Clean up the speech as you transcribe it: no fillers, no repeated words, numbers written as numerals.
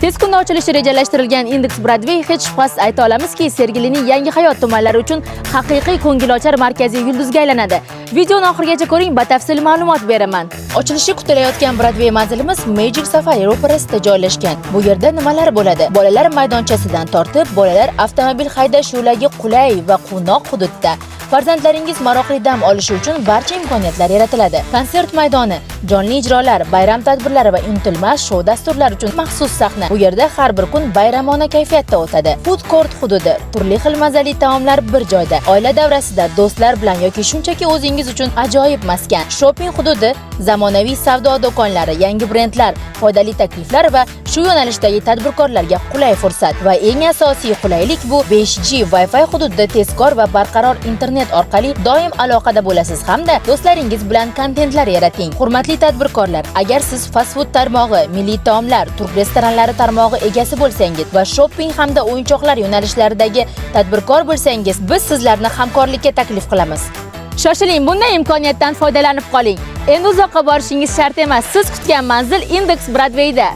Tez kunda ochilishi rejalashtirilgan Index Broadway hech shubhasiz ayta olamizki, Sergelining Yangi hayot tumanlari uchun haqiqiy ko'ngilochar markaziy yulduzga aylanadi. Videoni oxirigacha ko'ring, batafsil ma'lumot beraman. Ochilishi kutilayotgan Broadway manzilimiz Magic Safari ro'parasida joylashgan. Bu yerda nimalar bo'ladi? Bolalar maydonchasidan tortib, bolalar avtomobil haydash yo'lagi qulay va quvnoq hududda. Farzandlaringiz maroqli dam olishi uchun barcha imkoniyatlar yaratiladi. Konsert maydoni, jonli ijrolar, bayram tadbirlari va unutilmas shou dasturlari uchun maxsus sahna. Bu yerda har bir kun bayramona kayfiyatda o'tadi. Food court hududi, turli xil mazali taomlar bir joyda. Oila davrasida, do'stlar bilan yoki shunchaki o'zingiz uchun ajoyib maskan. Shopping hududi, zamonaviy savdo do'konlari, yangi brendlar, foydali takliflar va shu yo'nalishdagi tadbirkorlarga qulay fursat. Va eng asosiy qulaylik bu 5G Wi-Fi hududida tezkor va barqaror internet orqali doim aloqada bo'lasiz hamda do'stlaringiz bilan kontentlar yarating. Hurmatli tadbirkorlar, agar siz fast food tarmog'i, milliy taomlar, turk restoranlari tarmog'i egasi bo'lsangiz va shopping hamda o'yinchoqlar yo'nalishlaridagi tadbirkor bo'lsangiz, biz sizlarni hamkorlikka taklif qilamiz. Shoshiling, bunday imkoniyatdan foydalanib qoling. Endi uzoqqa borishingiz shart emas. Siz kutgan manzil Index Broadwayda.